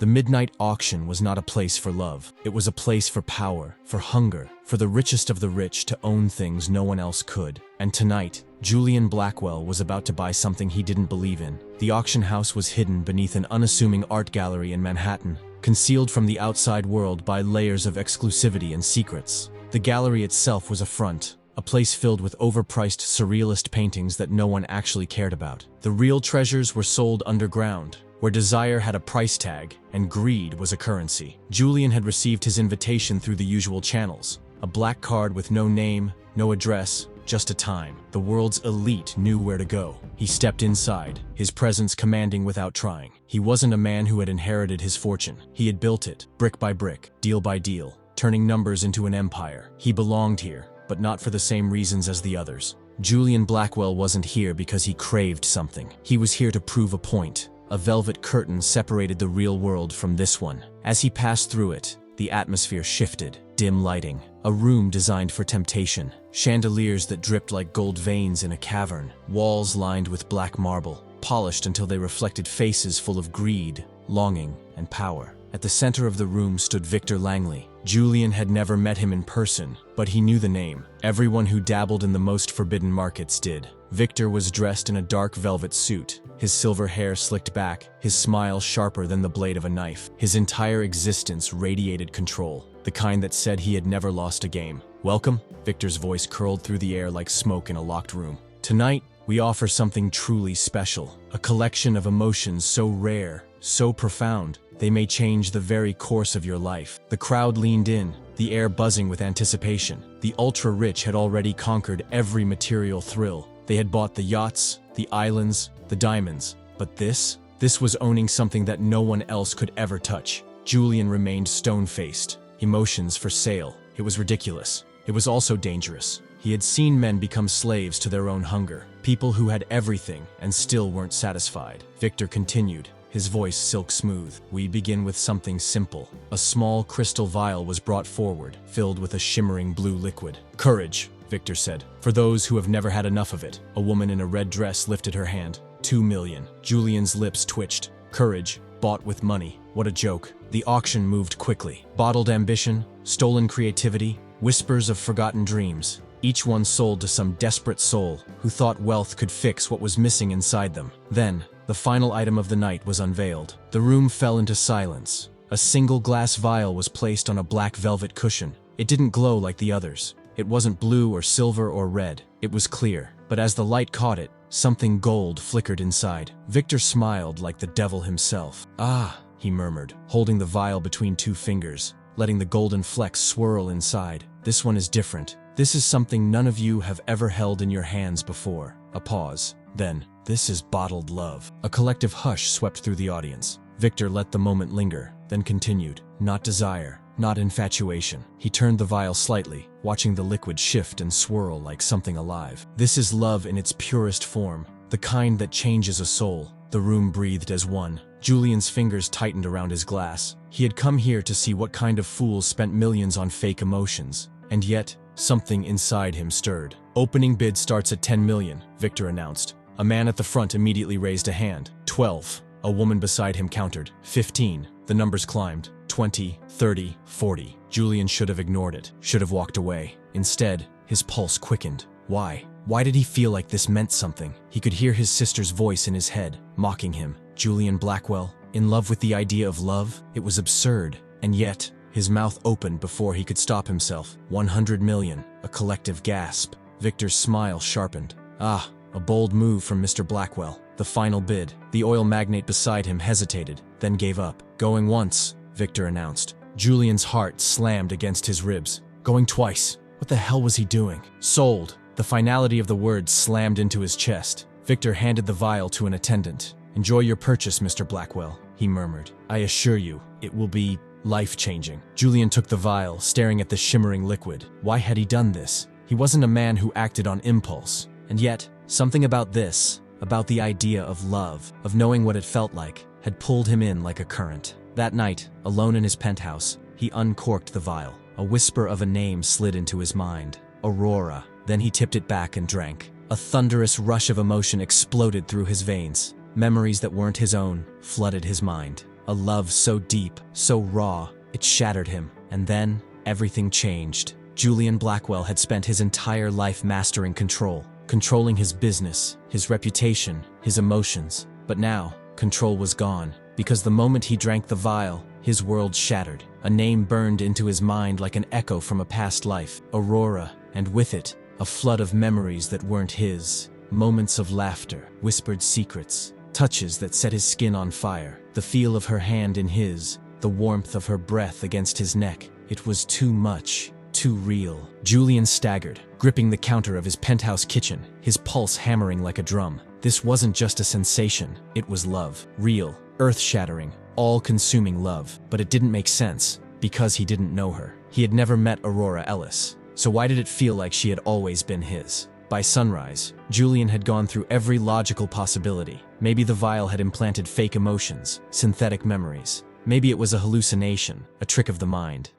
The midnight auction was not a place for love. It was a place for power, for hunger, for the richest of the rich to own things no one else could. And tonight, Julian Blackwell was about to buy something he didn't believe in. The auction house was hidden beneath an unassuming art gallery in Manhattan, concealed from the outside world by layers of exclusivity and secrets. The gallery itself was a front, a place filled with overpriced surrealist paintings that no one actually cared about. The real treasures were sold underground, where desire had a price tag and greed was a currency. Julian had received his invitation through the usual channels, a black card with no name, no address, just a time. The world's elite knew where to go. He stepped inside, his presence commanding without trying. He wasn't a man who had inherited his fortune. He had built it, brick by brick, deal by deal, turning numbers into an empire. He belonged here, but not for the same reasons as the others. Julian Blackwell wasn't here because he craved something. He was here to prove a point. A velvet curtain separated the real world from this one. As he passed through it, the atmosphere shifted. Dim lighting, a room designed for temptation, chandeliers that dripped like gold veins in a cavern, walls lined with black marble, polished until they reflected faces full of greed, longing, and power. At the center of the room stood Victor Langley. Julian had never met him in person, but he knew the name. Everyone who dabbled in the most forbidden markets did. Victor was dressed in a dark velvet suit, his silver hair slicked back, his smile sharper than the blade of a knife. His entire existence radiated control, the kind that said he had never lost a game. "Welcome," Victor's voice curled through the air like smoke in a locked room. "Tonight, we offer something truly special, a collection of emotions so rare, so profound, they may change the very course of your life." The crowd leaned in, the air buzzing with anticipation. The ultra-rich had already conquered every material thrill. They had bought the yachts, the islands, the diamonds. But this was owning something that no one else could ever touch. Julian remained stone-faced. Emotions for sale. It was ridiculous. It was also dangerous. He had seen men become slaves to their own hunger. People who had everything and still weren't satisfied. Victor continued, his voice silk smooth. "We begin with something simple." A small crystal vial was brought forward, filled with a shimmering blue liquid. "Courage," Victor said, "for those who have never had enough of it." A woman in a red dress lifted her hand. 2 million. Julian's lips twitched. Courage, bought with money. What a joke. The auction moved quickly. Bottled ambition, stolen creativity, whispers of forgotten dreams. Each one sold to some desperate soul who thought wealth could fix what was missing inside them. Then, the final item of the night was unveiled. The room fell into silence. A single glass vial was placed on a black velvet cushion. It didn't glow like the others. It wasn't blue or silver or red. It was clear. But as the light caught it, something gold flickered inside. Victor smiled like the devil himself. "Ah," he murmured, holding the vial between 2 fingers, letting the golden flecks swirl inside. "This one is different. This is something none of you have ever held in your hands before." A pause. Then, "This is bottled love." A collective hush swept through the audience. Victor let the moment linger, then continued, "Not desire, not infatuation." He turned the vial slightly, watching the liquid shift and swirl like something alive. "This is love in its purest form, the kind that changes a soul." The room breathed as one. Julian's fingers tightened around his glass. He had come here to see what kind of fools spent millions on fake emotions. And yet, something inside him stirred. "Opening bid starts at 10 million, Victor announced. A man at the front immediately raised a hand. 12. A woman beside him countered. 15. The numbers climbed. 20, 30, 40. Julian should have ignored it, should have walked away. Instead, his pulse quickened. Why? Why did he feel like this meant something? He could hear his sister's voice in his head, mocking him. Julian Blackwell, in love with the idea of love? It was absurd. And yet, his mouth opened before he could stop himself. 100 million. A collective gasp. Victor's smile sharpened. Ah, a bold move from Mr. Blackwell. The final bid. The oil magnate beside him hesitated, then gave up. "Going once," Victor announced. Julian's heart slammed against his ribs. "Going twice." What the hell was he doing? "Sold." The finality of the words slammed into his chest. Victor handed the vial to an attendant. "Enjoy your purchase, Mr. Blackwell," he murmured. "I assure you, it will be life-changing." Julian took the vial, staring at the shimmering liquid. Why had he done this? He wasn't a man who acted on impulse. And yet, something about this, about the idea of love, of knowing what it felt like, had pulled him in like a current. That night, alone in his penthouse, he uncorked the vial. A whisper of a name slid into his mind. Aurora. Then he tipped it back and drank. A thunderous rush of emotion exploded through his veins. Memories that weren't his own flooded his mind. A love so deep, so raw, it shattered him. And then, everything changed. Julian Blackwell had spent his entire life mastering control, controlling his business, his reputation, his emotions. But now, control was gone, because the moment he drank the vial, his world shattered. A name burned into his mind like an echo from a past life, Aurora, and with it, a flood of memories that weren't his. Moments of laughter, whispered secrets, touches that set his skin on fire, the feel of her hand in his, the warmth of her breath against his neck. It was too much, too real. Julian staggered, gripping the counter of his penthouse kitchen, his pulse hammering like a drum. This wasn't just a sensation, it was love. Real, earth-shattering, all-consuming love. But it didn't make sense, because he didn't know her. He had never met Aurora Ellis. So why did it feel like she had always been his? By sunrise, Julian had gone through every logical possibility. Maybe the vial had implanted fake emotions, synthetic memories. Maybe it was a hallucination, a trick of the mind.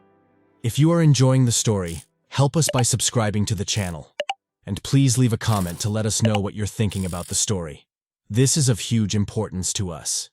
If you are enjoying the story, help us by subscribing to the channel. And please leave a comment to let us know what you're thinking about the story. This is of huge importance to us.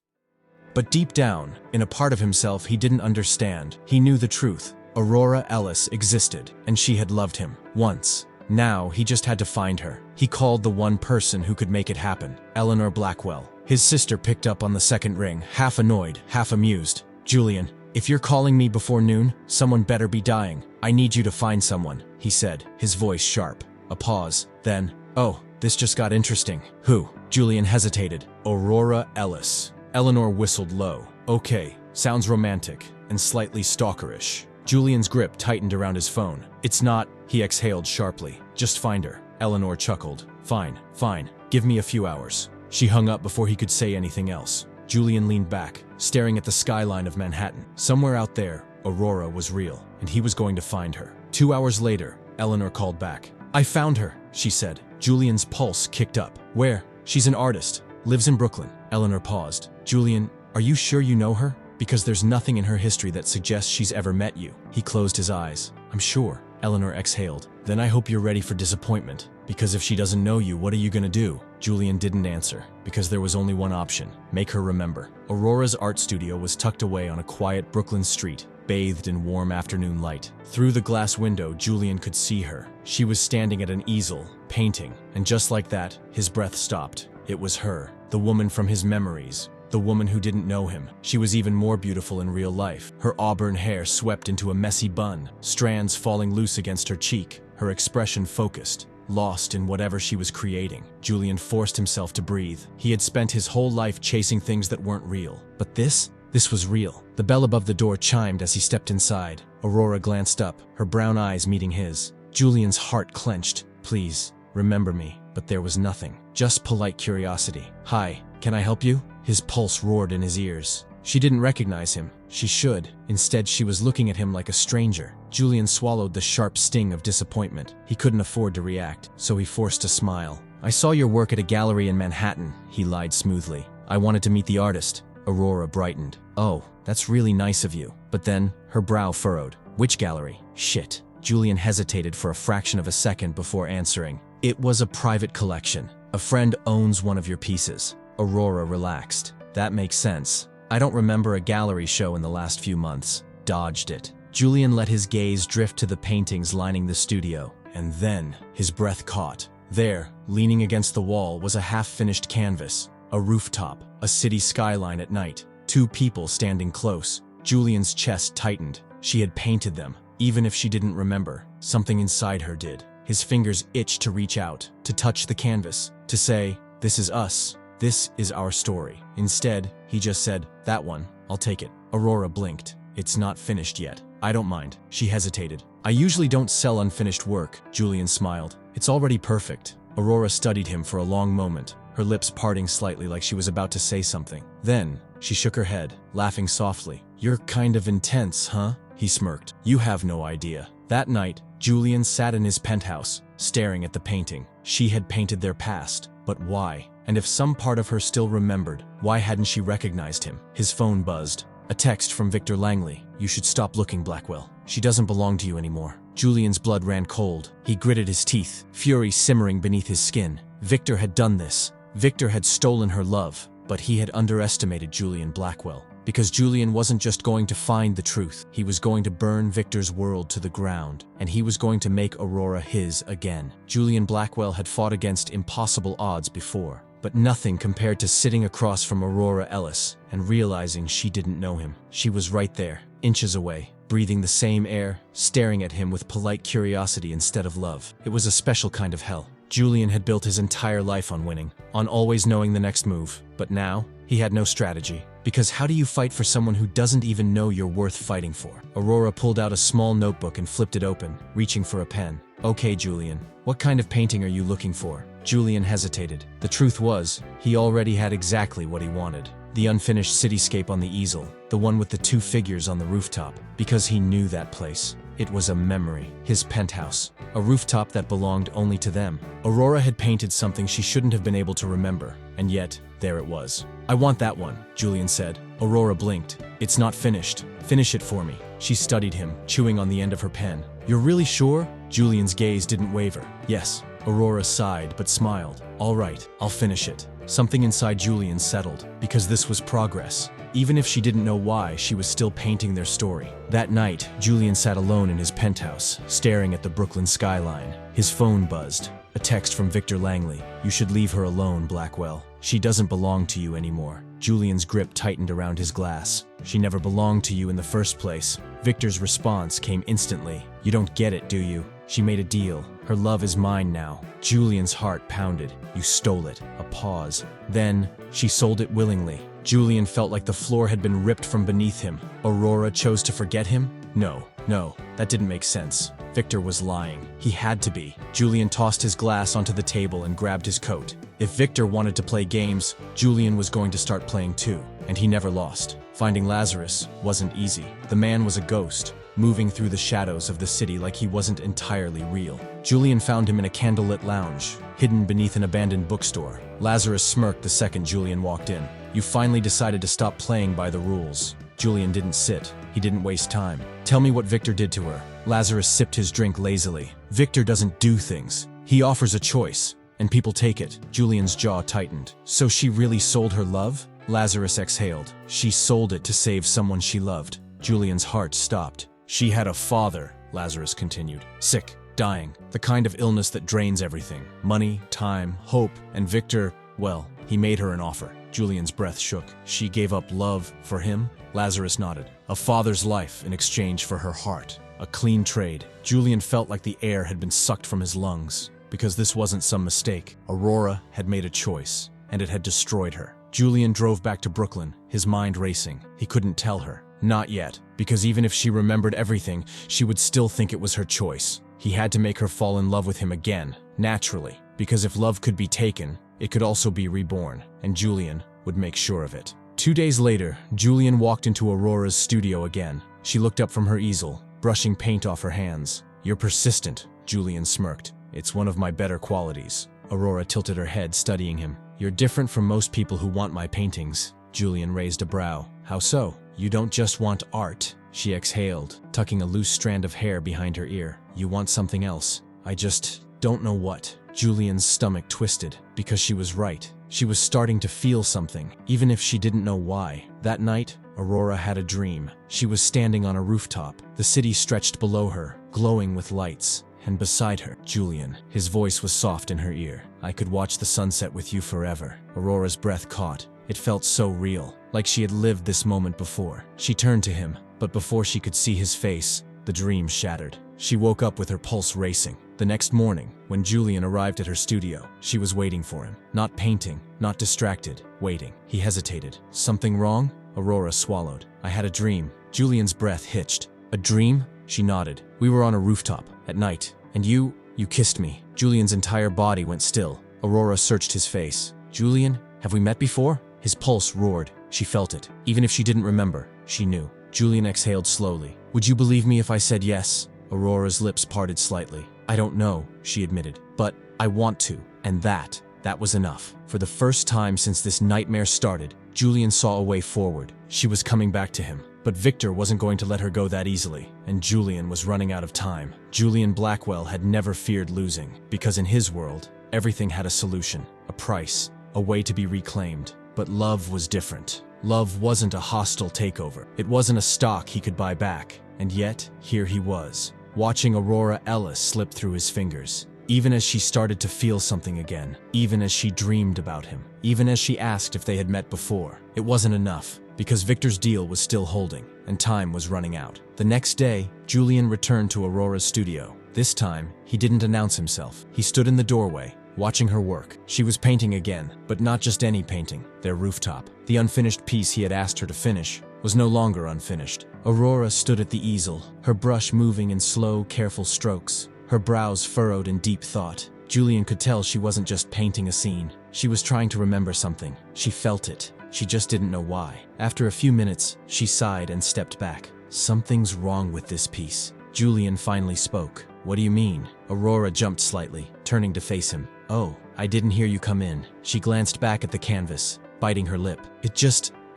But deep down, in a part of himself he didn't understand, he knew the truth. Aurora Ellis existed, and she had loved him, once. Now, he just had to find her. He called the one person who could make it happen, Eleanor Blackwell. His sister picked up on the second ring, half annoyed, half amused. "Julian, if you're calling me before noon, someone better be dying. I need you to find someone," he said, his voice sharp. A pause. Then, "Oh, this just got interesting." "Who?" Julian hesitated. "Aurora Ellis." Eleanor whistled low. "Okay, sounds romantic, and slightly stalkerish." Julian's grip tightened around his phone. "It's not," he exhaled sharply. "Just find her." Eleanor chuckled. Fine. Give me a few hours." She hung up before he could say anything else. Julian leaned back, staring at the skyline of Manhattan. Somewhere out there, Aurora was real, and he was going to find her. 2 hours later, Eleanor called back. "I found her," she said. Julian's pulse kicked up. "Where?" "She's an artist. Lives in Brooklyn." Eleanor paused. "Julian, are you sure you know her? Because there's nothing in her history that suggests she's ever met you." He closed his eyes. "I'm sure." Eleanor exhaled. "Then I hope you're ready for disappointment. Because if she doesn't know you, what are you gonna do?" Julian didn't answer, because there was only one option. Make her remember. Aurora's art studio was tucked away on a quiet Brooklyn street, bathed in warm afternoon light. Through the glass window, Julian could see her. She was standing at an easel, painting, and just like that, his breath stopped. It was her, the woman from his memories. The woman who didn't know him. She was even more beautiful in real life. Her auburn hair swept into a messy bun, strands falling loose against her cheek, her expression focused, lost in whatever she was creating. Julian forced himself to breathe. He had spent his whole life chasing things that weren't real. But this was real. The bell above the door chimed as he stepped inside. Aurora glanced up, her brown eyes meeting his. Julian's heart clenched. "Please, remember me." But there was nothing. Just polite curiosity. "Hi, can I help you?" His pulse roared in his ears. She didn't recognize him. She should. Instead, she was looking at him like a stranger. Julian swallowed the sharp sting of disappointment. He couldn't afford to react, so he forced a smile. "I saw your work at a gallery in Manhattan," he lied smoothly. "I wanted to meet the artist." Aurora brightened. "Oh, that's really nice of you." But then, her brow furrowed. "Which gallery?" "Shit." Julian hesitated for a fraction of a second before answering. "It was a private collection. A friend owns one of your pieces." Aurora relaxed. "That makes sense. I don't remember a gallery show in the last few months." Dodged it. Julian let his gaze drift to the paintings lining the studio, and then his breath caught. There, leaning against the wall, was a half-finished canvas, a rooftop, a city skyline at night, 2 people standing close. Julian's chest tightened. She had painted them. Even if she didn't remember, something inside her did. His fingers itched to reach out, to touch the canvas, to say, "This is us. This is our story." Instead, he just said, "That one, I'll take it." Aurora blinked. "It's not finished yet." "I don't mind." She hesitated. "I usually don't sell unfinished work." Julian smiled. "It's already perfect." Aurora studied him for a long moment, her lips parting slightly like she was about to say something. Then, she shook her head, laughing softly. "You're kind of intense, huh?" He smirked. "You have no idea." That night, Julian sat in his penthouse, staring at the painting. She had painted their past, but why? And if some part of her still remembered, why hadn't she recognized him? His phone buzzed. A text from Victor Langley. "You should stop looking, Blackwell. She doesn't belong to you anymore." Julian's blood ran cold. He gritted his teeth, fury simmering beneath his skin. Victor had done this. Victor had stolen her love, but he had underestimated Julian Blackwell. because Julian wasn't just going to find the truth. He was going to burn Victor's world to the ground, and he was going to make Aurora his again. Julian Blackwell had fought against impossible odds before, but nothing compared to sitting across from Aurora Ellis and realizing she didn't know him. She was right there, inches away, breathing the same air, staring at him with polite curiosity instead of love. It was a special kind of hell. Julian had built his entire life on winning, on always knowing the next move. But now, he had no strategy. Because how do you fight for someone who doesn't even know you're worth fighting for? Aurora pulled out a small notebook and flipped it open, reaching for a pen. Okay, Julian, what kind of painting are you looking for? Julian hesitated. The truth was, he already had exactly what he wanted. The unfinished cityscape on the easel, the one with the two figures on the rooftop, because he knew that place. It was a memory, his penthouse, a rooftop that belonged only to them. Aurora had painted something she shouldn't have been able to remember, and yet, there it was. I want that one, Julian said. Aurora blinked. It's not finished. Finish it for me. She studied him, chewing on the end of her pen. You're really sure? Julian's gaze didn't waver. Yes. Aurora sighed but smiled. All right, I'll finish it. Something inside Julian settled, because this was progress. Even if she didn't know why, she was still painting their story. That night, Julian sat alone in his penthouse, staring at the Brooklyn skyline. His phone buzzed. A text from Victor Langley. You should leave her alone, Blackwell. She doesn't belong to you anymore. Julian's grip tightened around his glass. She never belonged to you in the first place. Victor's response came instantly. You don't get it, do you? She made a deal. Her love is mine now. Julian's heart pounded. You stole it. A pause. Then, she sold it willingly. Julian felt like the floor had been ripped from beneath him. Aurora chose to forget him? No, that didn't make sense. Victor was lying. He had to be. Julian tossed his glass onto the table and grabbed his coat. If Victor wanted to play games, Julian was going to start playing too, and he never lost. Finding Lazarus wasn't easy. The man was a ghost, moving through the shadows of the city like he wasn't entirely real. Julian found him in a candlelit lounge, hidden beneath an abandoned bookstore. Lazarus smirked the second Julian walked in. You finally decided to stop playing by the rules. Julian didn't sit. He didn't waste time. Tell me what Victor did to her. Lazarus sipped his drink lazily. Victor doesn't do things. He offers a choice, and people take it. Julian's jaw tightened. So she really sold her love? Lazarus exhaled. She sold it to save someone she loved. Julian's heart stopped. She had a father, Lazarus continued. Sick, dying, the kind of illness that drains everything. Money, time, hope, and Victor, well, he made her an offer. Julian's breath shook. She gave up love for him? Lazarus nodded. A father's life in exchange for her heart. A clean trade. Julian felt like the air had been sucked from his lungs. Because this wasn't some mistake. Aurora had made a choice, and it had destroyed her. Julian drove back to Brooklyn, his mind racing. He couldn't tell her. Not yet, because even if she remembered everything, she would still think it was her choice. He had to make her fall in love with him again, naturally, because if love could be taken, it could also be reborn, and Julian would make sure of it. 2 days later, Julian walked into Aurora's studio again. She looked up from her easel, brushing paint off her hands. You're persistent, Julian smirked. It's one of my better qualities. Aurora tilted her head, studying him. You're different from most people who want my paintings. Julian raised a brow. How so? You don't just want art. She exhaled, tucking a loose strand of hair behind her ear. You want something else. I just don't know what. Julian's stomach twisted, because she was right. She was starting to feel something, even if she didn't know why. That night, Aurora had a dream. She was standing on a rooftop. The city stretched below her, glowing with lights. And beside her, Julian. His voice was soft in her ear. I could watch the sunset with you forever. Aurora's breath caught. It felt so real, like she had lived this moment before. She turned to him, but before she could see his face, the dream shattered. She woke up with her pulse racing. The next morning, when Julian arrived at her studio, she was waiting for him. Not painting, not distracted, waiting. He hesitated. Something wrong? Aurora swallowed. I had a dream. Julian's breath hitched. A dream? She nodded. We were on a rooftop, at night. And you kissed me. Julian's entire body went still. Aurora searched his face. Julian, have we met before? His pulse roared. She felt it. Even if she didn't remember, she knew. Julian exhaled slowly. Would you believe me if I said yes? Aurora's lips parted slightly. I don't know, she admitted, but I want to. And that was enough. For the first time since this nightmare started, Julian saw a way forward. She was coming back to him. But Victor wasn't going to let her go that easily, and Julian was running out of time. Julian Blackwell had never feared losing, because in his world, everything had a solution, a price, a way to be reclaimed. But love was different. Love wasn't a hostile takeover. It wasn't a stock he could buy back. And yet, here he was, watching Aurora Ellis slip through his fingers. Even as she started to feel something again, even as she dreamed about him, even as she asked if they had met before, it wasn't enough, because Victor's deal was still holding, and time was running out. The next day, Julian returned to Aurora's studio. This time, he didn't announce himself. He stood in the doorway, watching her work. She was painting again, but not just any painting, their rooftop. The unfinished piece he had asked her to finish was no longer unfinished. Aurora stood at the easel, her brush moving in slow, careful strokes, her brows furrowed in deep thought. Julian could tell she wasn't just painting a scene. She was trying to remember something. She felt it. She just didn't know why. After a few minutes, she sighed and stepped back. Something's wrong with this piece. Julian finally spoke. What do you mean? Aurora jumped slightly, turning to face him. Oh, I didn't hear you come in. She glanced back at the canvas, biting her lip.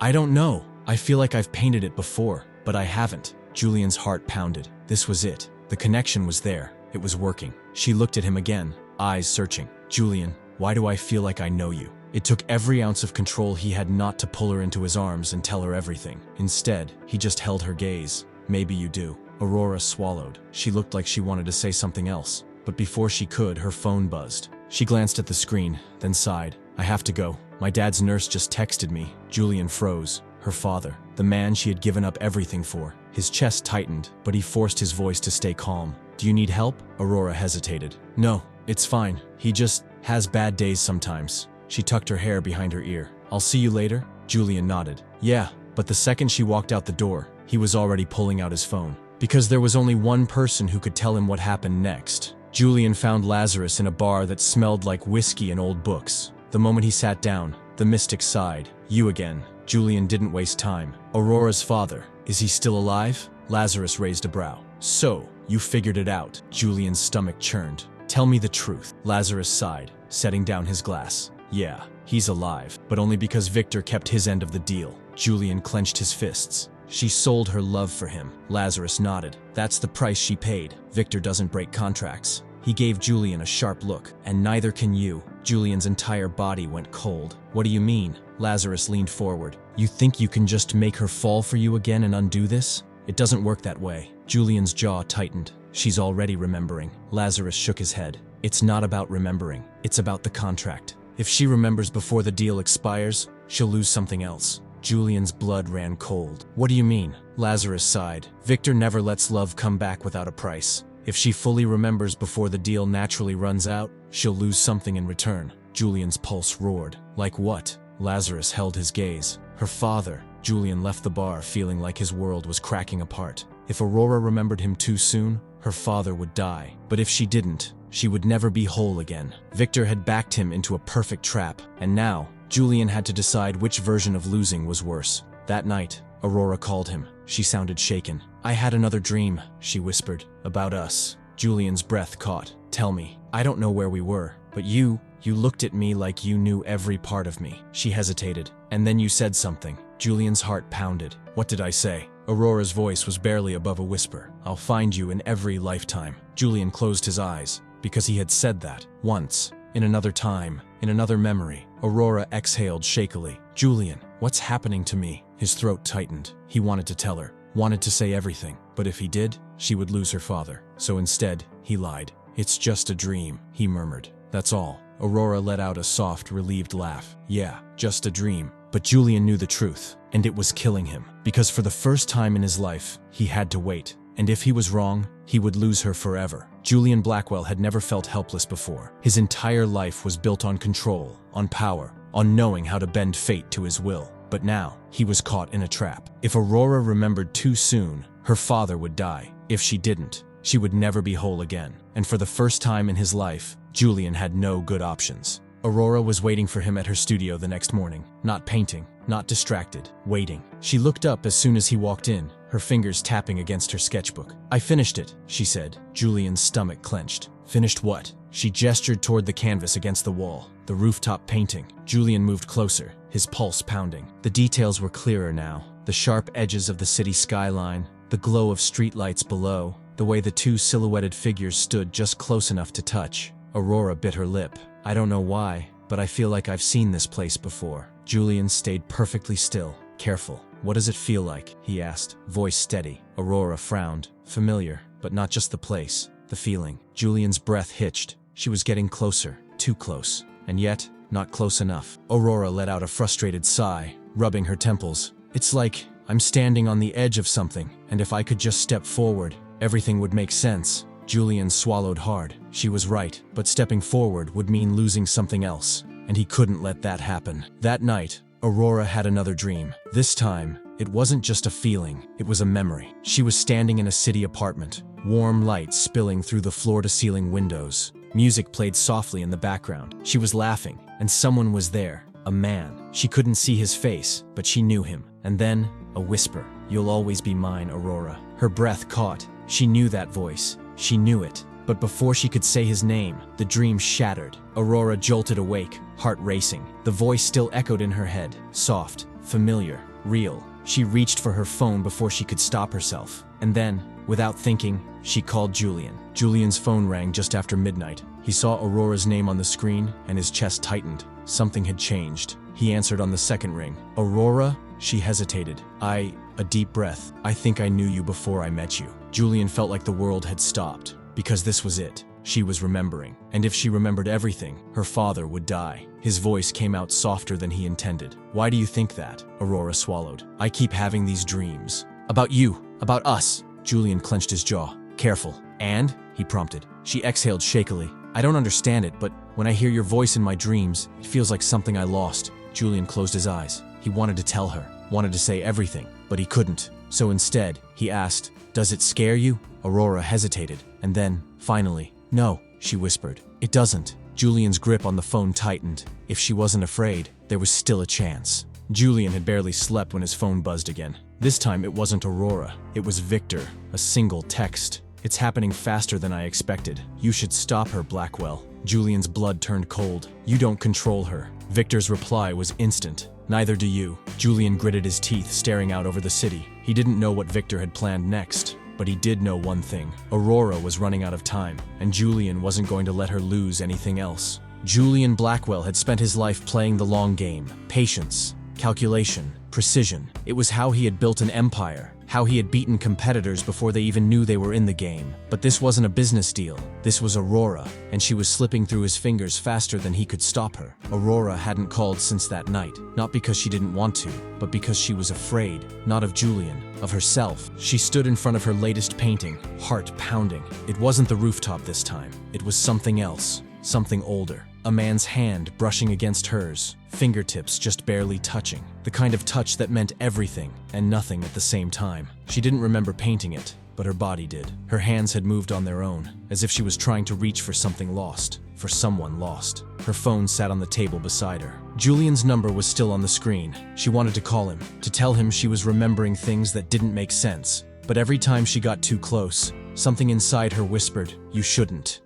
I don't know. I feel like I've painted it before, but I haven't. Julian's heart pounded. This was it. The connection was there. It was working. She looked at him again, eyes searching. Julian, why do I feel like I know you? It took every ounce of control he had not to pull her into his arms and tell her everything. Instead, he just held her gaze. Maybe you do. Aurora swallowed. She looked like she wanted to say something else, but before she could, her phone buzzed. She glanced at the screen, then sighed. I have to go. My dad's nurse just texted me. Julian froze. Her father, the man she had given up everything for. His chest tightened, but he forced his voice to stay calm. Do you need help? Aurora hesitated. No, it's fine. He just has bad days sometimes. She tucked her hair behind her ear. I'll see you later? Julian nodded. Yeah, but the second she walked out the door, he was already pulling out his phone. Because there was only one person who could tell him what happened next. Julian found Lazarus in a bar that smelled like whiskey and old books. The moment he sat down, the mystic sighed. You again. Julian didn't waste time. Aurora's father, is he still alive? Lazarus raised a brow. So, you figured it out. Julian's stomach churned. Tell me the truth. Lazarus sighed, setting down his glass. Yeah, he's alive, but only because Victor kept his end of the deal. Julian clenched his fists. She sold her love for him. Lazarus nodded. That's the price she paid. Victor doesn't break contracts. He gave Julian a sharp look. And neither can you. Julian's entire body went cold. What do you mean? Lazarus leaned forward. You think you can just make her fall for you again and undo this? It doesn't work that way. Julian's jaw tightened. She's already remembering. Lazarus shook his head. It's not about remembering. It's about the contract. If she remembers before the deal expires, she'll lose something else. Julian's blood ran cold. What do you mean? Lazarus sighed. Victor never lets love come back without a price. If she fully remembers before the deal naturally runs out, she'll lose something in return. Julian's pulse roared. Like what? Lazarus held his gaze. Her father. Julian left the bar feeling like his world was cracking apart. If Aurora remembered him too soon, her father would die. But if she didn't, she would never be whole again. Victor had backed him into a perfect trap, and now, Julian had to decide which version of losing was worse. That night, Aurora called him. She sounded shaken. I had another dream, she whispered, about us. Julian's breath caught. Tell me. I don't know where we were, but you looked at me like you knew every part of me. She hesitated, and then you said something. Julian's heart pounded. What did I say? Aurora's voice was barely above a whisper. I'll find you in every lifetime. Julian closed his eyes, because he had said that once. In another time, in another memory. Aurora exhaled shakily. Julian, what's happening to me? His throat tightened. He wanted to tell her, wanted to say everything, but if he did, she would lose her father. So instead, he lied. It's just a dream, he murmured. That's all. Aurora let out a soft, relieved laugh. Yeah, just a dream. But Julian knew the truth, and it was killing him. Because for the first time in his life, he had to wait. And if he was wrong, he would lose her forever. Julian Blackwell had never felt helpless before. His entire life was built on control, on power, on knowing how to bend fate to his will. But now, he was caught in a trap. If Aurora remembered too soon, her father would die. If she didn't, she would never be whole again. And for the first time in his life, Julian had no good options. Aurora was waiting for him at her studio the next morning. Not painting, not distracted, waiting. She looked up as soon as he walked in, her fingers tapping against her sketchbook. I finished it, she said. Julian's stomach clenched. Finished what? She gestured toward the canvas against the wall, the rooftop painting. Julian moved closer, his pulse pounding. The details were clearer now. The sharp edges of the city skyline, the glow of streetlights below, the way the two silhouetted figures stood just close enough to touch. Aurora bit her lip. I don't know why, but I feel like I've seen this place before. Julian stayed perfectly still, Careful. What does it feel like? He asked, voice steady. Aurora frowned. Familiar, but not just the place, the feeling. Julian's breath hitched. She was getting closer, too close, and yet, not close enough. Aurora let out a frustrated sigh, rubbing her temples. It's like I'm standing on the edge of something, and if I could just step forward, everything would make sense. Julian swallowed hard. She was right, but stepping forward would mean losing something else, and he couldn't let that happen. That night, Aurora had another dream. This time, it wasn't just a feeling, it was a memory. She was standing in a city apartment, warm light spilling through the floor-to-ceiling windows. Music played softly in the background. She was laughing, and someone was there, a man. She couldn't see his face, but she knew him. And then, a whisper, "You'll always be mine, Aurora." Her breath caught. She knew that voice. She knew it. But before she could say his name, the dream shattered. Aurora jolted awake, heart racing. The voice still echoed in her head, soft, familiar, real. She reached for her phone before she could stop herself. And then, without thinking, she called Julian. Julian's phone rang just after midnight. He saw Aurora's name on the screen, and his chest tightened. Something had changed. He answered on the second ring. "Aurora?" She hesitated. A deep breath. "I think I knew you before I met you." Julian felt like the world had stopped, because this was it. She was remembering. And if she remembered everything, her father would die. His voice came out softer than he intended. "Why do you think that?" Aurora swallowed. "I keep having these dreams. About you. About us." Julian clenched his jaw. "Careful." "And?" he prompted. She exhaled shakily. "I don't understand it, but when I hear your voice in my dreams, it feels like something I lost." Julian closed his eyes. He wanted to tell her, wanted to say everything, but he couldn't. So instead, he asked, "Does it scare you?" Aurora hesitated, and then, finally, "No," she whispered. "It doesn't." Julian's grip on the phone tightened. If she wasn't afraid, there was still a chance. Julian had barely slept when his phone buzzed again. This time it wasn't Aurora. It was Victor, a single text. "It's happening faster than I expected. You should stop her, Blackwell." Julian's blood turned cold. "You don't control her." Victor's reply was instant. "Neither do you." Julian gritted his teeth, staring out over the city. He didn't know what Victor had planned next, but he did know one thing. Aurora was running out of time, and Julian wasn't going to let her lose anything else. Julian Blackwell had spent his life playing the long game. Patience, calculation, precision. It was how he had built an empire, how he had beaten competitors before they even knew they were in the game. But this wasn't a business deal. This was Aurora, and she was slipping through his fingers faster than he could stop her. Aurora hadn't called since that night, not because she didn't want to, but because she was afraid, not of Julian, of herself. She stood in front of her latest painting, heart pounding. It wasn't the rooftop this time. It was something else, something older. A man's hand brushing against hers, fingertips just barely touching. The kind of touch that meant everything and nothing at the same time. She didn't remember painting it, but her body did. Her hands had moved on their own, as if she was trying to reach for something lost, for someone lost. Her phone sat on the table beside her. Julian's number was still on the screen. She wanted to call him, to tell him she was remembering things that didn't make sense. But every time she got too close, something inside her whispered, "You shouldn't."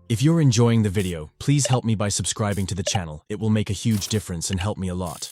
If you're enjoying the video, please help me by subscribing to the channel. It will make a huge difference and help me a lot.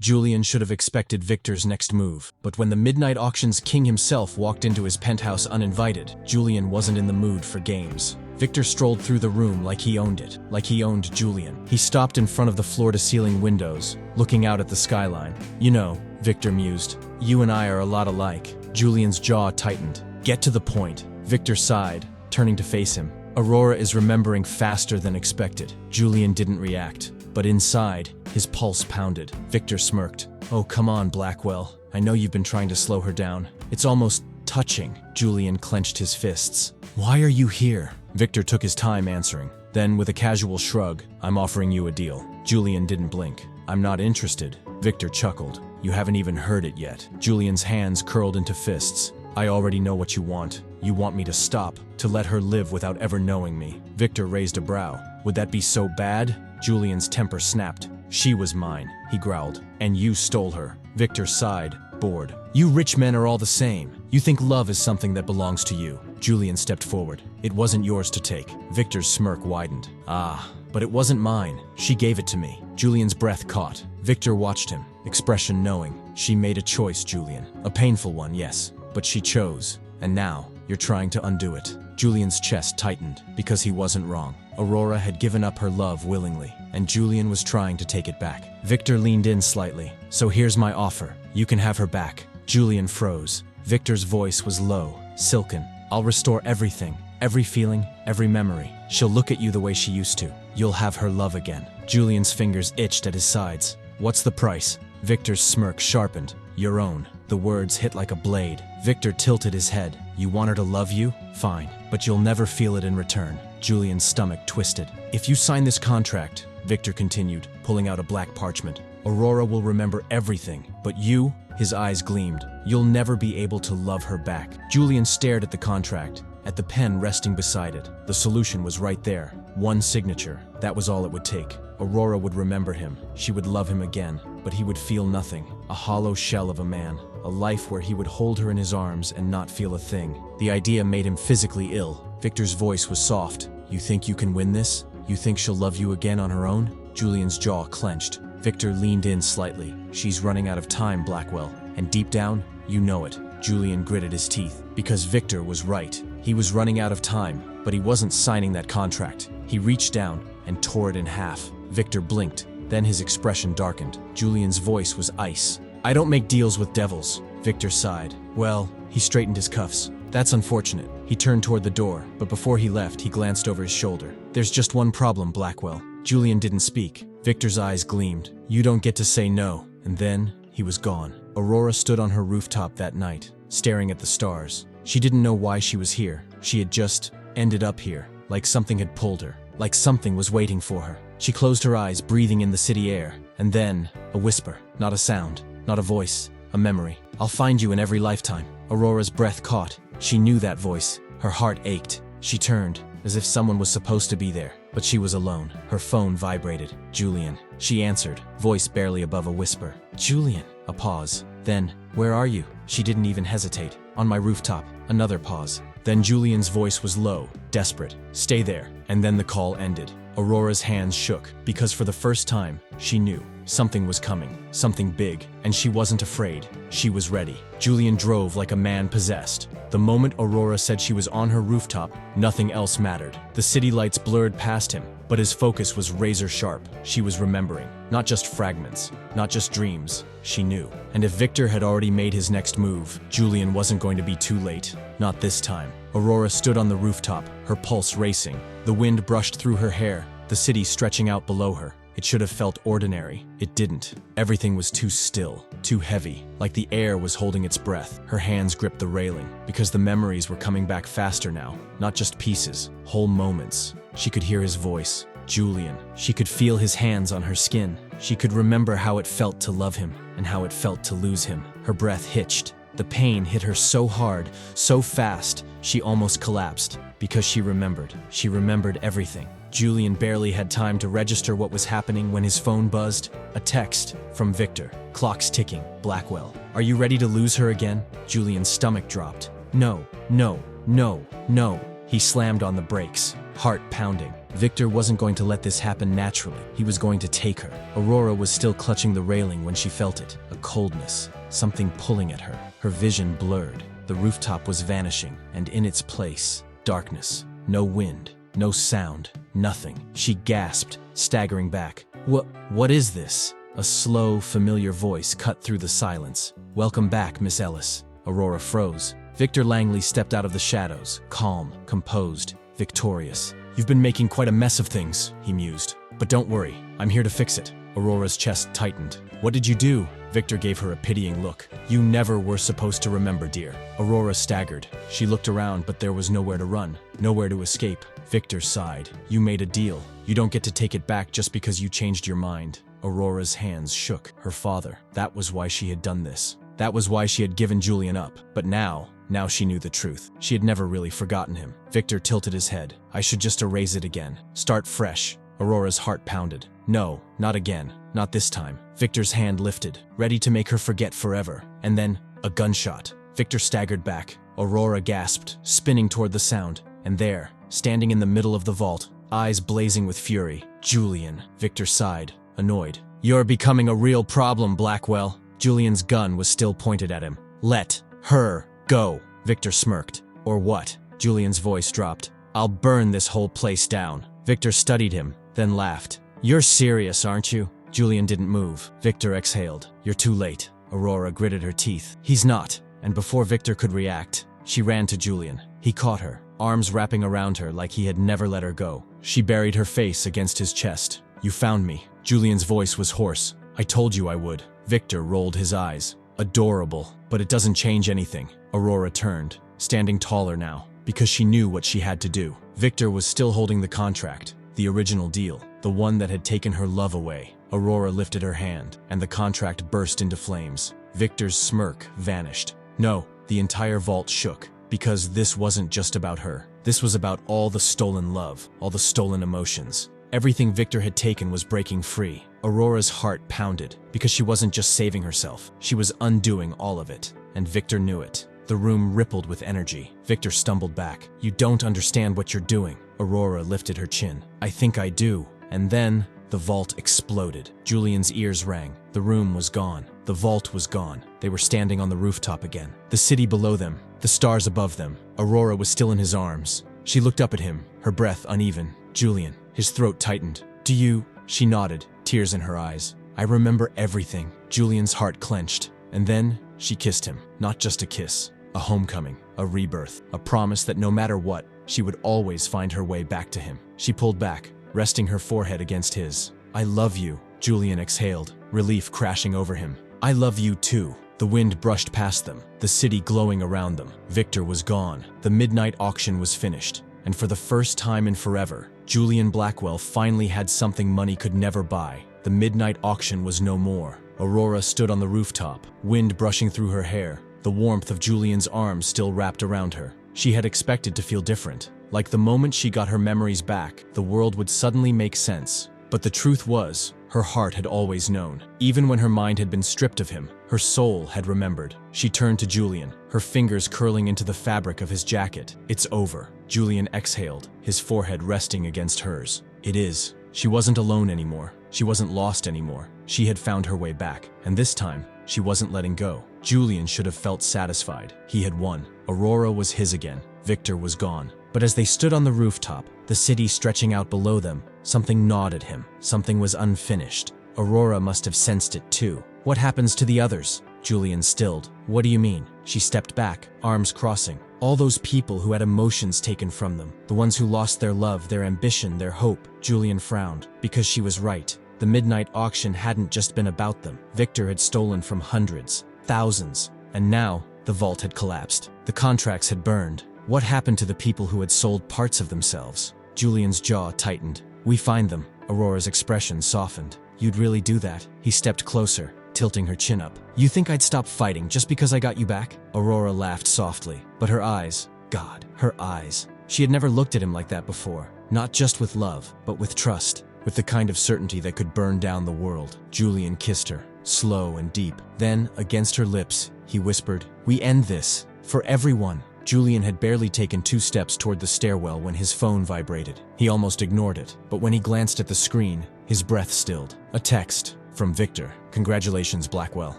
Julian should have expected Victor's next move, but when the Midnight Auction's king himself walked into his penthouse uninvited, Julian wasn't in the mood for games. Victor strolled through the room like he owned it, like he owned Julian. He stopped in front of the floor-to-ceiling windows, looking out at the skyline. "You know," Victor mused, "you and I are a lot alike." Julian's jaw tightened. "Get to the point." Victor sighed, turning to face him. "Aurora is remembering faster than expected." Julian didn't react, but inside, his pulse pounded. Victor smirked. "Oh, come on, Blackwell. I know you've been trying to slow her down. It's almost touching." Julian clenched his fists. "Why are you here?" Victor took his time answering. Then, with a casual shrug, "I'm offering you a deal." Julian didn't blink. "I'm not interested." Victor chuckled. "You haven't even heard it yet." Julian's hands curled into fists. "I already know what you want. You want me to stop, to let her live without ever knowing me." Victor raised a brow. "Would that be so bad?" Julian's temper snapped. "She was mine," he growled, "and you stole her." Victor sighed, bored. "You rich men are all the same. You think love is something that belongs to you." Julian stepped forward. "It wasn't yours to take." Victor's smirk widened. "Ah, but it wasn't mine. She gave it to me." Julian's breath caught. Victor watched him, expression knowing. "She made a choice, Julian. A painful one, yes, but she chose. And now, you're trying to undo it." Julian's chest tightened because he wasn't wrong. Aurora had given up her love willingly, and Julian was trying to take it back. Victor leaned in slightly. "So here's my offer. You can have her back." Julian froze. Victor's voice was low, silken. "I'll restore everything, every feeling, every memory. She'll look at you the way she used to. You'll have her love again." Julian's fingers itched at his sides. "What's the price?" Victor's smirk sharpened. "Your own." The words hit like a blade. Victor tilted his head. "You want her to love you? Fine. But you'll never feel it in return." Julian's stomach twisted. "If you sign this contract," Victor continued, pulling out a black parchment, "Aurora will remember everything. But you," his eyes gleamed, "you'll never be able to love her back." Julian stared at the contract, at the pen resting beside it. The solution was right there. One signature. That was all it would take. Aurora would remember him. She would love him again. But he would feel nothing. A hollow shell of a man. A life where he would hold her in his arms and not feel a thing. The idea made him physically ill. Victor's voice was soft. "You think you can win this? You think she'll love you again on her own?" Julian's jaw clenched. Victor leaned in slightly. "She's running out of time, Blackwell. And deep down, you know it." Julian gritted his teeth. Because Victor was right. He was running out of time, but he wasn't signing that contract. He reached down and tore it in half. Victor blinked. Then his expression darkened. Julian's voice was ice. "I don't make deals with devils." Victor sighed. "Well," he straightened his cuffs. "That's unfortunate." He turned toward the door, but before he left, he glanced over his shoulder. "There's just one problem, Blackwell." Julian didn't speak. Victor's eyes gleamed. "You don't get to say no." And then he was gone. Aurora stood on her rooftop that night, staring at the stars. She didn't know why she was here. She had just ended up here, like something had pulled her, like something was waiting for her. She closed her eyes, breathing in the city air. And then, a whisper, not a sound, not a voice, a memory. "I'll find you in every lifetime." Aurora's breath caught. She knew that voice. Her heart ached. She turned, as if someone was supposed to be there. But she was alone. Her phone vibrated. "Julian." She answered, voice barely above a whisper. "Julian." A pause. Then, "Where are you?" She didn't even hesitate. "On my rooftop." Another pause. Then Julian's voice was low, desperate. "Stay there." And then the call ended. Aurora's hands shook, because for the first time, she knew something was coming, something big, and she wasn't afraid. She was ready. Julian drove like a man possessed. The moment Aurora said she was on her rooftop, nothing else mattered. The city lights blurred past him, but his focus was razor sharp. She was remembering, not just fragments, not just dreams. She knew. And if Victor had already made his next move, Julian wasn't going to be too late. Not this time. Aurora stood on the rooftop, her pulse racing. The wind brushed through her hair, the city stretching out below her. It should have felt ordinary. It didn't. Everything was too still, too heavy, like the air was holding its breath. Her hands gripped the railing, because the memories were coming back faster now. Not just pieces, whole moments. She could hear his voice. Julian. She could feel his hands on her skin. She could remember how it felt to love him, and how it felt to lose him. Her breath hitched. The pain hit her so hard, so fast, she almost collapsed. Because she remembered everything. Julian barely had time to register what was happening when his phone buzzed. A text from Victor. "Clock's ticking. Blackwell. Are you ready to lose her again?" Julian's stomach dropped. No, no, no, no. He slammed on the brakes, heart pounding. Victor wasn't going to let this happen naturally. He was going to take her. Aurora was still clutching the railing when she felt it. A coldness, something pulling at her. Her vision blurred. The rooftop was vanishing, and in its place, darkness. No wind, no sound, nothing. She gasped, staggering back. What is this?" A slow, familiar voice cut through the silence. "Welcome back, Miss Ellis." Aurora froze. Victor Langley stepped out of the shadows, calm, composed, victorious. "You've been making quite a mess of things," he mused. "But don't worry, I'm here to fix it." Aurora's chest tightened. "What did you do?" Victor gave her a pitying look. "You never were supposed to remember, dear." Aurora staggered. She looked around, but there was nowhere to run, nowhere to escape. Victor sighed. "You made a deal. You don't get to take it back just because you changed your mind." Aurora's hands shook. Her father. That was why she had done this. That was why she had given Julian up. But now she knew the truth. She had never really forgotten him. Victor tilted his head. "I should just erase it again. Start fresh." Aurora's heart pounded. "No, not again. Not this time." Victor's hand lifted, ready to make her forget forever. And then, a gunshot. Victor staggered back. Aurora gasped, spinning toward the sound. And there, standing in the middle of the vault, eyes blazing with fury, Julian. Victor sighed, annoyed. "You're becoming a real problem, Blackwell." Julian's gun was still pointed at him. "Let her go," Victor smirked. "Or what?" Julian's voice dropped. I'll burn this whole place down. Victor studied him, then laughed. You're serious, aren't you? Julian didn't move. Victor exhaled. You're too late. Aurora gritted her teeth. He's not. And before Victor could react, she ran to Julian. He caught her, arms wrapping around her like he had never let her go. She buried her face against his chest. You found me. Julian's voice was hoarse. I told you I would. Victor rolled his eyes. Adorable, but it doesn't change anything. Aurora turned, standing taller now, because she knew what she had to do. Victor was still holding the contract, the original deal, the one that had taken her love away. Aurora lifted her hand, and the contract burst into flames. Victor's smirk vanished. No, the entire vault shook, because this wasn't just about her. This was about all the stolen love, all the stolen emotions. Everything Victor had taken was breaking free. Aurora's heart pounded, because she wasn't just saving herself, she was undoing all of it, and Victor knew it. The room rippled with energy. Victor stumbled back. You don't understand what you're doing. Aurora lifted her chin. I think I do. And then, the vault exploded. Julian's ears rang. The room was gone. The vault was gone. They were standing on the rooftop again. The city below them, the stars above them. Aurora was still in his arms. She looked up at him, her breath uneven. Julian. His throat tightened. Do you? She nodded, tears in her eyes. I remember everything. Julian's heart clenched. And then, she kissed him. Not just a kiss. A homecoming. A rebirth. A promise that no matter what, she would always find her way back to him. She pulled back, resting her forehead against his. I love you. Julian exhaled, relief crashing over him. I love you too. The wind brushed past them, the city glowing around them. Victor was gone. The midnight auction was finished. And for the first time in forever, Julian Blackwell finally had something money could never buy. The midnight auction was no more. Aurora stood on the rooftop, wind brushing through her hair, the warmth of Julian's arms still wrapped around her. She had expected to feel different. Like the moment she got her memories back, the world would suddenly make sense. But the truth was, her heart had always known. Even when her mind had been stripped of him, her soul had remembered. She turned to Julian, her fingers curling into the fabric of his jacket. It's over. Julian exhaled, his forehead resting against hers. It is. She wasn't alone anymore. She wasn't lost anymore. She had found her way back. And this time, she wasn't letting go. Julian should have felt satisfied. He had won. Aurora was his again. Victor was gone. But as they stood on the rooftop, the city stretching out below them, something gnawed at him. Something was unfinished. Aurora must have sensed it too. What happens to the others? Julian stilled. What do you mean? She stepped back, arms crossing. All those people who had emotions taken from them. The ones who lost their love, their ambition, their hope. Julian frowned, because she was right. The midnight auction hadn't just been about them. Victor had stolen from hundreds, thousands, and now the vault had collapsed. The contracts had burned. What happened to the people who had sold parts of themselves? Julian's jaw tightened. We find them. Aurora's expression softened. You'd really do that? He stepped closer, tilting her chin up. You think I'd stop fighting just because I got you back? Aurora laughed softly, but her eyes, God, her eyes. She had never looked at him like that before. Not just with love, but with trust. With the kind of certainty that could burn down the world. Julian kissed her, slow and deep. Then, against her lips, he whispered, We end this. For everyone. Julian had barely taken 2 steps toward the stairwell when his phone vibrated. He almost ignored it, but when he glanced at the screen, his breath stilled. A text from Victor. Congratulations, Blackwell.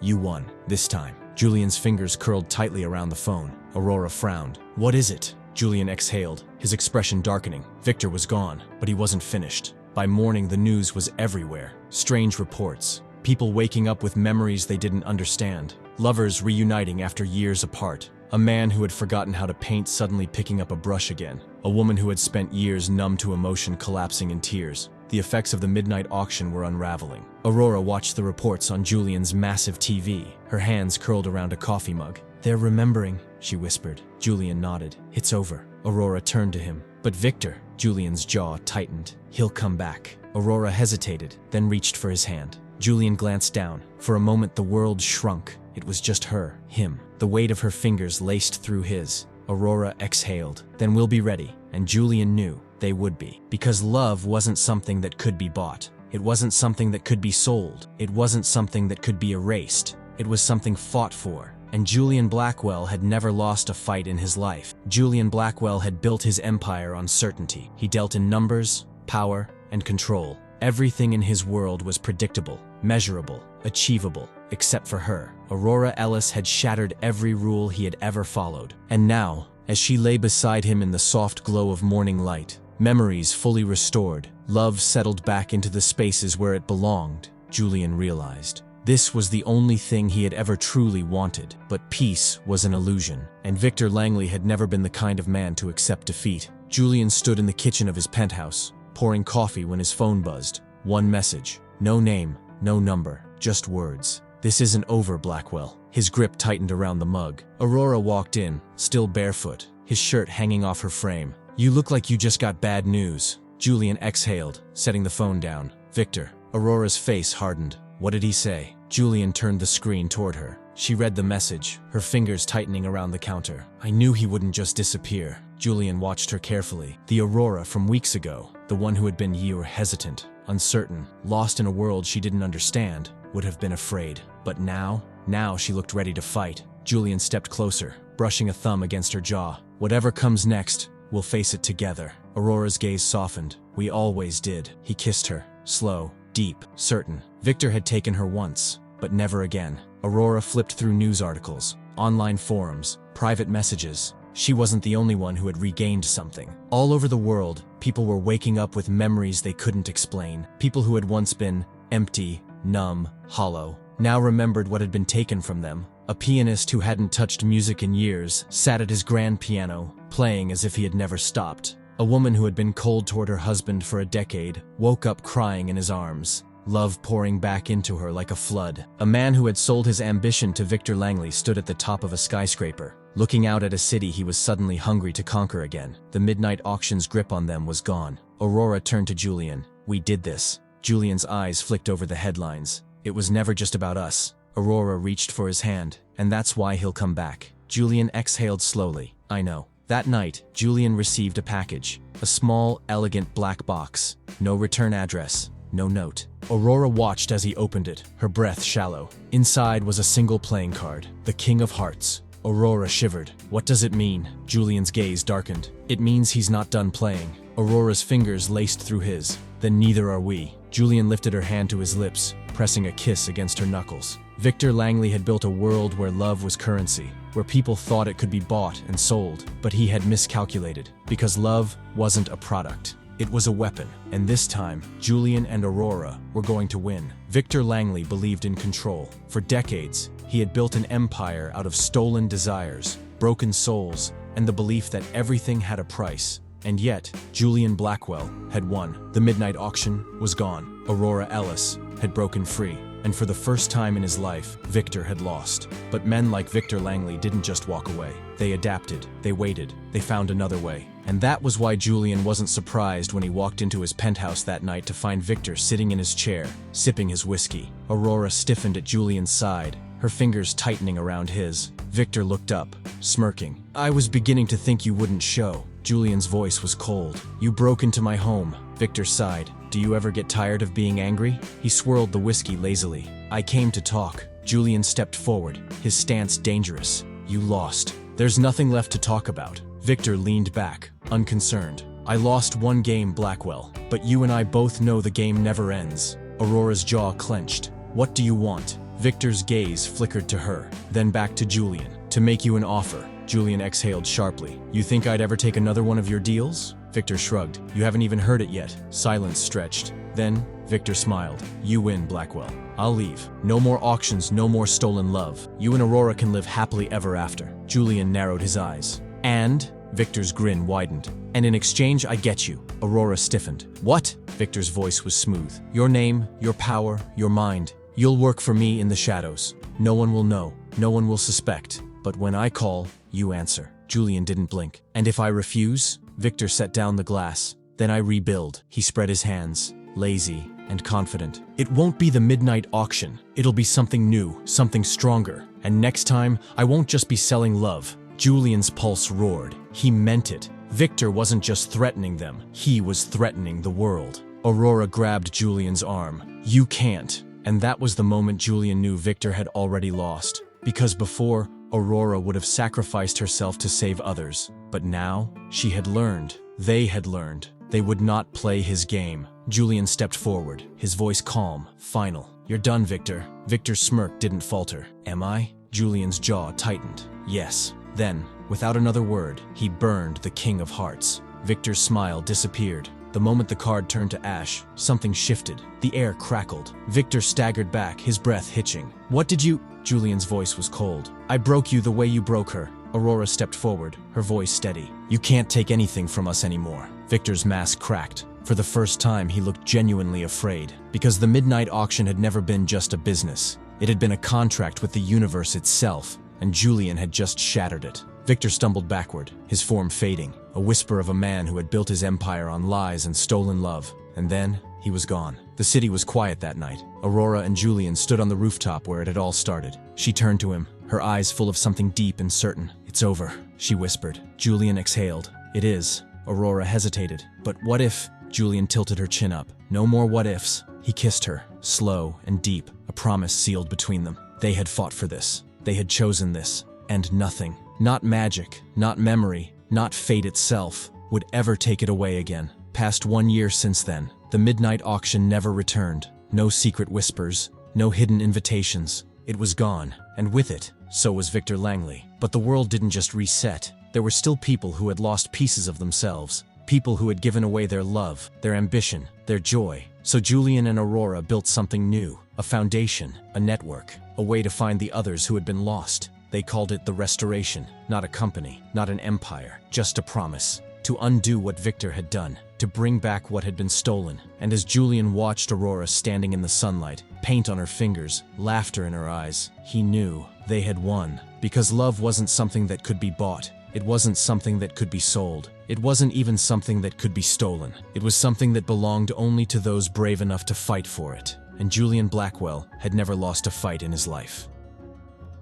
You won. This time. Julian's fingers curled tightly around the phone. Aurora frowned. What is it? Julian exhaled, his expression darkening. Victor was gone, but he wasn't finished. By morning, the news was everywhere. Strange reports. People waking up with memories they didn't understand. Lovers reuniting after years apart. A man who had forgotten how to paint suddenly picking up a brush again. A woman who had spent years numb to emotion collapsing in tears. The effects of the midnight auction were unraveling. Aurora watched the reports on Julian's massive TV, her hands curled around a coffee mug. They're remembering, she whispered. Julian nodded. It's over. Aurora turned to him. But Victor, Julian's jaw tightened. He'll come back. Aurora hesitated, then reached for his hand. Julian glanced down. For a moment the world shrunk. It was just her, him. The weight of her fingers laced through his. Aurora exhaled. Then we'll be ready. And Julian knew they would be. Because love wasn't something that could be bought. It wasn't something that could be sold. It wasn't something that could be erased. It was something fought for. And Julian Blackwell had never lost a fight in his life. Julian Blackwell had built his empire on certainty. He dealt in numbers, power, and control. Everything in his world was predictable, measurable, achievable, except for her. Aurora Ellis had shattered every rule he had ever followed. And now, As she lay beside him in the soft glow of morning light, memories fully restored, love settled back into the spaces where it belonged, Julian realized. This was the only thing he had ever truly wanted, but peace was an illusion, and Victor Langley had never been the kind of man to accept defeat. Julian stood in the kitchen of his penthouse, pouring coffee when his phone buzzed. One message. No name, no number, just words. "This isn't over, Blackwell." His grip tightened around the mug. Aurora walked in, still barefoot, his shirt hanging off her frame. "You look like you just got bad news." Julian exhaled, setting the phone down. "Victor." Aurora's face hardened. "What did he say?" Julian turned the screen toward her. She read the message, her fingers tightening around the counter. "I knew he wouldn't just disappear." Julian watched her carefully. The Aurora from weeks ago, the one who had been hesitant, uncertain, lost in a world she didn't understand, would have been afraid. But now she looked ready to fight. Julian stepped closer, brushing a thumb against her jaw. "Whatever comes next, we'll face it together." Aurora's gaze softened. "We always did." He kissed her, slow, deep, certain. Victor had taken her once, but never again. Aurora flipped through news articles, online forums, private messages. She wasn't the only one who had regained something. All over the world, people were waking up with memories they couldn't explain. People who had once been empty, numb, hollow, now remembered what had been taken from them. A pianist who hadn't touched music in years sat at his grand piano, playing as if he had never stopped. A woman who had been cold toward her husband for a decade woke up crying in his arms, love pouring back into her like a flood. A man who had sold his ambition to Victor Langley stood at the top of a skyscraper, looking out at a city he was suddenly hungry to conquer again. The midnight auction's grip on them was gone. Aurora turned to Julian. "We did this." Julian's eyes flicked over the headlines. "It was never just about us." Aurora reached for his hand. "And that's why he'll come back." Julian exhaled slowly. "I know." That night, Julian received a package. A small, elegant black box. No return address. No note. Aurora watched as he opened it, her breath shallow. Inside was a single playing card. The King of Hearts. Aurora shivered. "What does it mean?" Julian's gaze darkened. "It means he's not done playing." Aurora's fingers laced through his. "Then neither are we." Julian lifted her hand to his lips, pressing a kiss against her knuckles. Victor Langley had built a world where love was currency, where people thought it could be bought and sold, but he had miscalculated, because love wasn't a product. It was a weapon, and this time, Julian and Aurora were going to win. Victor Langley believed in control. For decades, he had built an empire out of stolen desires, broken souls, and the belief that everything had a price. And yet, Julian Blackwell had won. The midnight auction was gone. Aurora Ellis had broken free. And for the first time in his life, Victor had lost. But men like Victor Langley didn't just walk away. They adapted, they waited, they found another way. And that was why Julian wasn't surprised when he walked into his penthouse that night to find Victor sitting in his chair, sipping his whiskey. Aurora stiffened at Julian's side, her fingers tightening around his. Victor looked up, smirking. "I was beginning to think you wouldn't show." Julian's voice was cold. "You broke into my home." Victor sighed. "Do you ever get tired of being angry?" He swirled the whiskey lazily. "I came to talk." Julian stepped forward, his stance dangerous. "You lost. There's nothing left to talk about." Victor leaned back, unconcerned. "I lost one game, Blackwell, but you and I both know the game never ends." Aurora's jaw clenched. "What do you want?" Victor's gaze flickered to her, then back to Julian. "To make you an offer." Julian exhaled sharply. "You think I'd ever take another one of your deals?" Victor shrugged. "You haven't even heard it yet." Silence stretched. Then, Victor smiled. "You win, Blackwell. I'll leave. No more auctions, no more stolen love. You and Aurora can live happily ever after." Julian narrowed his eyes. "And?" Victor's grin widened. "And in exchange, I get you." Aurora stiffened. "What?" Victor's voice was smooth. "Your name, your power, your mind. You'll work for me in the shadows. No one will know. No one will suspect. But when I call, you answer." Julian didn't blink. "And if I refuse?" Victor set down the glass. "Then I rebuild." He spread his hands, lazy and confident. "It won't be the midnight auction. It'll be something new, something stronger. And next time, I won't just be selling love." Julian's pulse roared. He meant it. Victor wasn't just threatening them. He was threatening the world. Aurora grabbed Julian's arm. "You can't." And that was the moment Julian knew Victor had already lost. Because before, Aurora would have sacrificed herself to save others. But now, she had learned. They had learned. They would not play his game. Julian stepped forward, his voice calm, final. "You're done, Victor." Victor's smirk didn't falter. "Am I?" Julian's jaw tightened. "Yes." Then, Without another word, he burned the King of Hearts. Victor's smile disappeared. The moment the card turned to ash, something shifted. The air crackled. Victor staggered back, his breath hitching. "What did you—" Julian's voice was cold. "I broke you the way you broke her." Aurora stepped forward, her voice steady. "You can't take anything from us anymore." Victor's mask cracked. For the first time, he looked genuinely afraid, because the midnight auction had never been just a business. It had been a contract with the universe itself, and Julian had just shattered it. Victor stumbled backward, his form fading, a whisper of a man who had built his empire on lies and stolen love. And then, he was gone. The city was quiet that night. Aurora and Julian stood on the rooftop where it had all started. She turned to him, her eyes full of something deep and certain. "It's over," she whispered. Julian exhaled. "It is." Aurora hesitated. "But what if—" Julian tilted her chin up. "No more what ifs." He kissed her, slow and deep, a promise sealed between them. They had fought for this. They had chosen this. And nothing, not magic, not memory, not fate itself, would ever take it away again. Past 1 year since then, the midnight auction never returned. No secret whispers, no hidden invitations. It was gone, and with it, so was Victor Langley. But the world didn't just reset. There were still people who had lost pieces of themselves. People who had given away their love, their ambition, their joy. So Julian and Aurora built something new, a foundation, a network, a way to find the others who had been lost. They called it the Restoration, not a company, not an empire, just a promise. To undo what Victor had done, to bring back what had been stolen. And as Julian watched Aurora standing in the sunlight, paint on her fingers, laughter in her eyes, he knew they had won. Because love wasn't something that could be bought. It wasn't something that could be sold. It wasn't even something that could be stolen. It was something that belonged only to those brave enough to fight for it. And Julian Blackwell had never lost a fight in his life.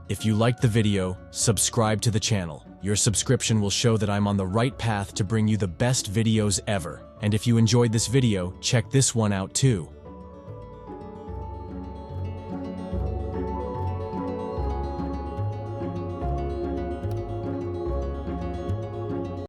If you liked the video, subscribe to the channel. Your subscription will show that I'm on the right path to bring you the best videos ever. And if you enjoyed this video, check this one out too.